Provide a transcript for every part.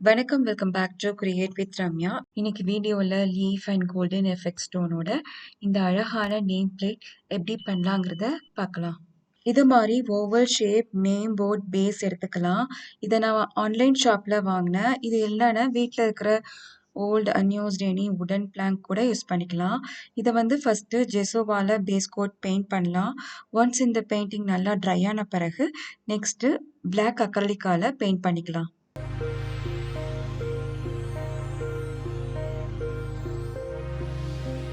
வணக்கம், welcome back to create with Ramya. இன்னைக்கு வீடியோவில் லீஃப் அண்ட் கோல்டன் எஃபெக்ட் ஸ்டோனோட இந்த அழகான நேம் பிளேட் எப்படி பண்ணலாங்கிறத பார்க்கலாம். இது மாதிரி oval shape name board base எடுத்துக்கலாம். இதை நான் ஆன்லைன் ஷாப்பில் வாங்கினேன். இது இல்லைன்னா வீட்டில் இருக்கிற ஓல்டு அன்யூஸ்ட் எனி வுடன் பிளாங்க் கூட யூஸ் பண்ணிக்கலாம். இதை ஃபஸ்ட்டு ஜெசோவால் பேஸ் கோட் பெயிண்ட் பண்ணலாம். ஒன்ஸ் இந்த பெயிண்டிங் நல்லா ட்ரை ஆன பிறகு நெக்ஸ்ட்டு பிளாக் அக்ரலிக்கால பெயிண்ட் பண்ணிக்கலாம்.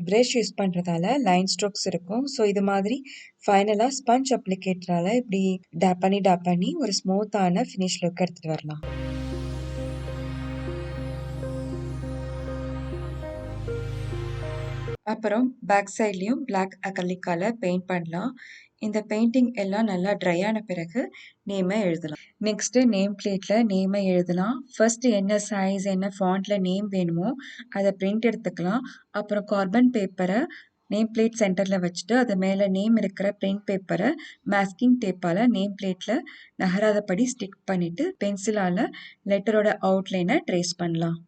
ப்ரஷ் யூஸ் பண்ணுறதால லைன் ஸ்ட்ரோக்ஸ் இருக்கும். ஸோ இது மாதிரி ஃபைனலாக ஸ்பஞ்ச் அப்ளிகேட்டரால் இப்படி டேப் பண்ணி ஒரு ஸ்மூத்தான ஃபினிஷ் லுக் எடுத்துகிட்டு வரலாம். அப்புறம் பேக் சைட்லேயும் பிளாக் அக்ரிலிக்கால பெயிண்ட் பண்ணலாம். இந்த பெயிண்டிங் எல்லாம் நல்லா ட்ரை ஆன பிறகு நேமை எழுதலாம். நெக்ஸ்ட்டு நேம் பிளேட்டில் நேமை எழுதலாம். ஃபர்ஸ்ட் என்ன சைஸ் என்ன ஃபாண்ட்டில் நேம் வேணுமோ அதை பிரிண்ட் எடுத்துக்கலாம். அப்புறம் கார்பன் பேப்பரை நேம் பிளேட் சென்டரில் வச்சுட்டு அது மேலே நேம் இருக்கிற பிரிண்ட் பேப்பரை மாஸ்கிங் டேப்பால் நேம் பிளேட்டில் நகராதபடி ஸ்டிக் பண்ணிவிட்டு பென்சிலால் லெட்டரோட அவுட்லைனை ட்ரேஸ் பண்ணலாம்.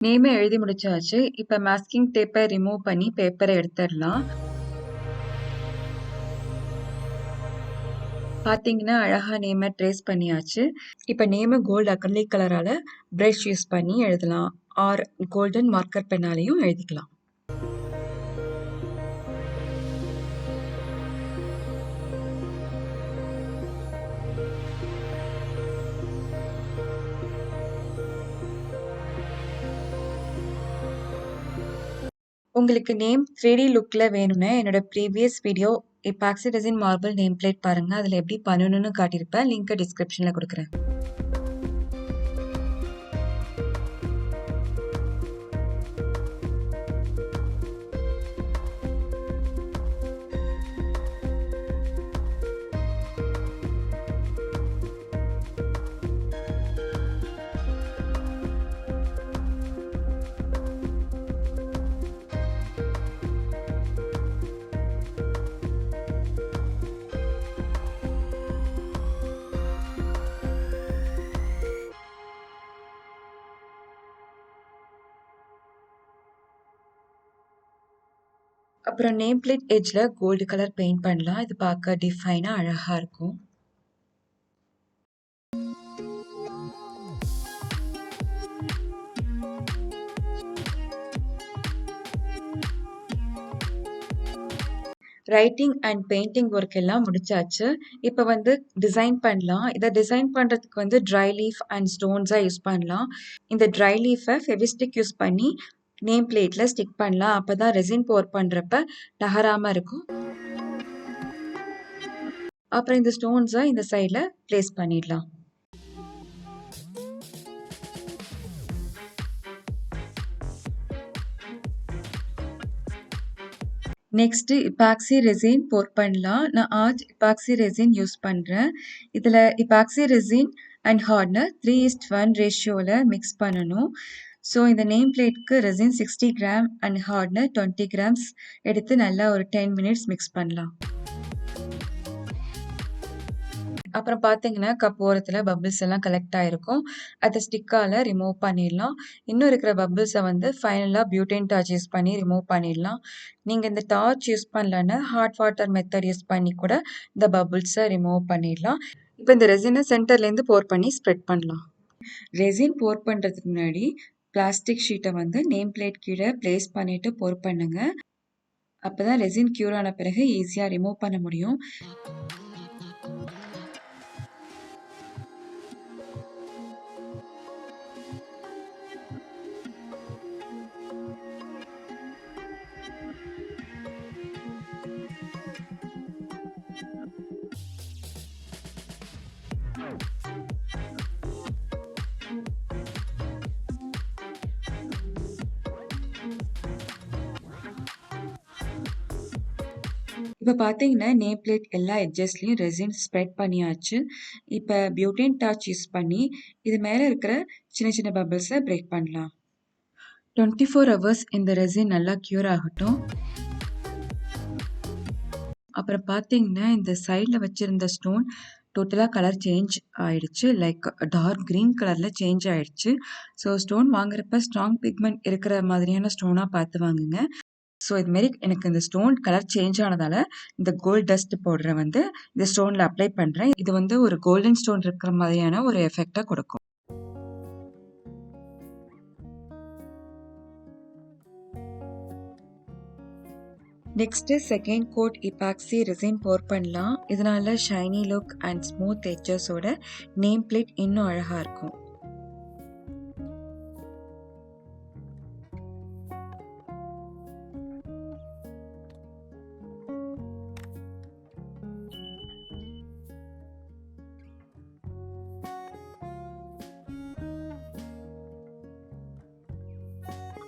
நேமை எழுதி முடிச்சாச்சு. இப்போ மாஸ்கிங் டேப்பை ரிமூவ் பண்ணி பேப்பரை எடுத்துடலாம். பார்த்தீங்கன்னா அழகாக நேமை ட்ரேஸ் பண்ணியாச்சு. இப்போ நேமை கோல்டு அக்ரிலிக் கலரால் ப்ரஷ் யூஸ் பண்ணி எழுதலாம். ஆர் கோல்டன் மார்க்கர் பென்னாலையும் எழுதிக்கலாம். உங்களுக்கு நேம் 3D லுக்கில் வேணும்னா என்னோட previous video epoxy resin marble name plate பாருங்கள். அதில் எப்படி பண்ணணும்னு காட்டியிருப்பேன். லிங்க்கை டிஸ்கிரிப்ஷனில் கொடுக்குறேன். அப்புறம் நேம் பிளேட் எட்ஜில் கோல்டு கலர் பெயிண்ட் பண்ணலாம். இது பார்க்க டிஃபைனாக அழகாக இருக்கும். ரைட்டிங் அண்ட் பெயிண்டிங் ஒர்க் எல்லாம் முடிச்சாச்சு. இப்போ டிசைன் பண்ணலாம். இதை டிசைன் பண்ணுறதுக்கு ட்ரை லீஃப் அண்ட் ஸ்டோன்ஸாக யூஸ் பண்ணலாம். இந்த ட்ரை லீஃபை ஃபெவிஸ்டிக் யூஸ் பண்ணி நேம் பிளேட்டில் ஸ்டிக் பண்ணலாம். அப்போ தான் ரெசின் போர் பண்ணுறப்ப நகராமல் இருக்கும். அப்புறம் இந்த ஸ்டோன்ஸை இந்த சைடில் ப்ளேஸ் பண்ணிடலாம். நெக்ஸ்ட்டு எபாக்சி ரெசின் போர் பண்ணலாம். நான் ஆர்ட் எபாக்சி ரெசின் யூஸ் பண்ணுறேன். இதில் எபாக்சி ரெசின் அண்ட் ஹார்ட்னர் 3:1 ரேஷியோவில் மிக்ஸ் பண்ணணும். ஸோ இந்த நேம் பிளேட்க்கு resin 60 gram and hardener 20 grams எடுத்து நல்லா ஒரு 10 மினிட்ஸ் மிக்ஸ் பண்ணலாம். அப்புறம் பார்த்தீங்கன்னா கப் ஓரத்தில் பபிள்ஸ் எல்லாம் கலெக்ட் ஆகிருக்கும். அதை ஸ்டிக்கால் ரிமூவ் பண்ணிடலாம். இன்னும் இருக்கிற பபிள்ஸை ஃபைனலாக பியூட்டேன் டார்ச் யூஸ் பண்ணி ரிமூவ் பண்ணிடலாம். நீங்கள் இந்த டார்ச் யூஸ் பண்ணலன்னா ஹாட் வாட்டர் மெத்தட் யூஸ் பண்ணி கூட இந்த பபிள்ஸை ரிமூவ் பண்ணிடலாம். இப்போ இந்த ரெசினை சென்டர்லேருந்து போர் பண்ணி ஸ்ப்ரெட் பண்ணலாம். ரெசின் போர் பண்ணுறதுக்கு முன்னாடி பிளாஸ்டிக் ஷீட்டை நேம் பிளேட் கீழே ப்ளேஸ் பண்ணிவிட்டு போர் பண்ணுங்க. அப்போ தான் ரெசின் க்யூர் ஆன பிறகு ஈஸியாக ரிமூவ் பண்ண முடியும். இப்ப பார்த்தீங்கன்னா, நேம் பிளேட் எல்லா எட்ஜஸ்லயும் ரெசின் ஸ்ப்ரெட் பண்ணியாச்சு. இப்ப பியூட்டேன் டார்ச் யூஸ் பண்ணி, இது மேல இருக்கிற சின்ன சின்ன பபிள்ஸ பிரேக் பண்ணலாம். 24 ஹவர்ஸ் இந்த ரெசின் நல்லா க்யூர் ஆகட்டும். அப்புறம் பார்த்தீங்கன்னா, இந்த சைடுல வச்சிருந்த ஸ்டோன் டோட்டலா கலர் சேஞ்ச் ஆயிடுச்சு. லைக் டார்க் கிரீன் கலர்ல சேஞ்ச் ஆயிடுச்சு. ஸோ ஸ்டோன் வாங்குறப்ப ஸ்ட்ராங் பிக்மெண்ட் இருக்கிற மாதிரியான ஸ்டோனா பார்த்து வாங்குங்க. ஸோ இதுமாரி எனக்கு இந்த ஸ்டோன் கலர் சேஞ்ச் ஆனதால, இந்த கோல்ட் டஸ்ட் பவுடர வந்து இந்த ஸ்டோன்ல அப்ளை பண்றேன். இது வந்து ஒரு கோல்டன் ஸ்டோன் இருக்கிற மாதிரியான ஒரு எஃபெக்ட்ட கொடுக்கும். Next second coat epoxy resin pour பண்ணலாம். இதனால ஷைனி லுக் அண்ட் ஸ்மூத் எட்ஜஸோட நேம் பிளேட் இன்னும் அழகா இருக்கும்.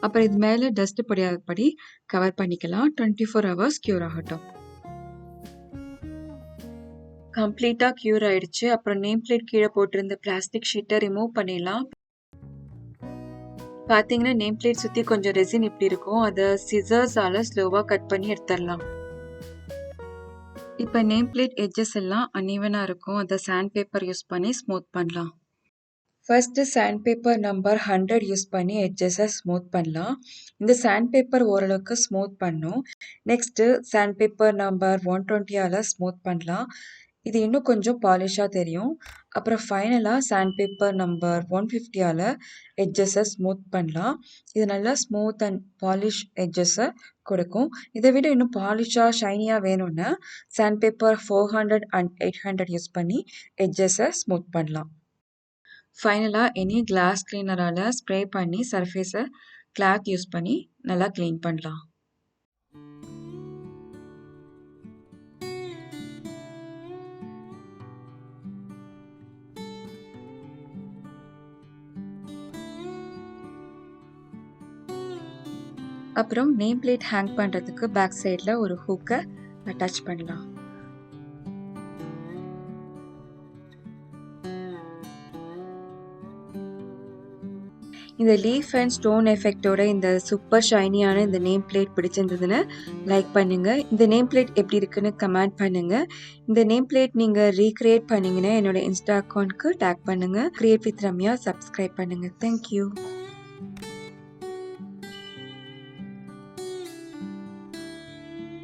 அப்புறம் இது மேல டஸ்ட் படியாதபடி கவர் பண்ணிக்கலாம். 24 ஹவர்ஸ் கியூர் ஆகட்டும். கம்ப்ளீட்டா கியூர் ஆயிடுச்சு. அப்புறம் நேம் பிளேட் கீழே போட்டிருந்த பிளாஸ்டிக் ஷீட்டை ரிமூவ் பண்ணிடலாம். பாத்தீங்கன்னா நேம் பிளேட் சுத்தி கொஞ்சம் ரெசின் இப்படி இருக்கும். அதை சிசர்ஸால ஸ்லோவா கட் பண்ணி எடுத்துடலாம். இப்ப நேம் பிளேட் எட்ஜஸ் எல்லாம் அன்இவனா இருக்கும். அதை சாண்ட் பேப்பர் யூஸ் பண்ணி ஸ்மூத் பண்ணலாம். First sandpaper number 100 use பண்ணி எட்ஜஸை ஸ்மூத் பண்ணலாம். இந்த சாண்ட் பேப்பர் ஓரளவுக்கு ஸ்மூத் பண்ணும். நெக்ஸ்ட் சாண்ட் பேப்பர் நம்பர் 120ஆல ஸ்மூத் பண்ணலாம். இது இன்னும் கொஞ்சம் பாலிஷாக தெரியும். அப்புறம் ஃபைனலாக சாண்ட் பேப்பர் நம்பர் 150ஆல எட்ஜஸை ஸ்மூத் பண்ணலாம். இது நல்லா ஸ்மூத் அண்ட் பாலிஷ் எட்ஜஸை கொடுக்கும். இதை விட இன்னும் பாலிஷாக ஷைனியாக வேணும்னா சாண்ட் பேப்பர் 400 அண்ட் 800 யூஸ் பண்ணி எட்ஜஸை ஸ்மூத் பண்ணலாம். ஃபைனலாக எனி கிளாஸ் கிளீனரால் ஸ்ப்ரே பண்ணி சர்ஃபேஸை கிளாத் யூஸ் பண்ணி நல்லா க்ளீன் பண்ணலாம். அப்புறம் நேம் பிளேட் ஹேங் பண்ணுறதுக்கு பேக் சைடில் ஒரு ஹூக்கை அட்டாச் பண்ணலாம். இந்த லீஃப் அண்ட் ஸ்டோன் எஃபெக்டோட இந்த சூப்பர் ஷைனியான இந்த நேம் பிளேட் பிடிச்சிருந்ததுன்னு லைக் பண்ணுங்க. இந்த நேம் பிளேட் எப்படி இருக்குன்னு கமெண்ட் பண்ணுங்க. இந்த நேம் பிளேட் நீங்க ரீக்ரியேட் பண்ணீங்கன்னா என்னோட இன்ஸ்டா அக்கௌண்ட்க்கு டேக் பண்ணுங்க. கிரியேட் வித் ரம்யா சப்ஸ்கிரைப் பண்ணுங்க. தேங்க்யூ.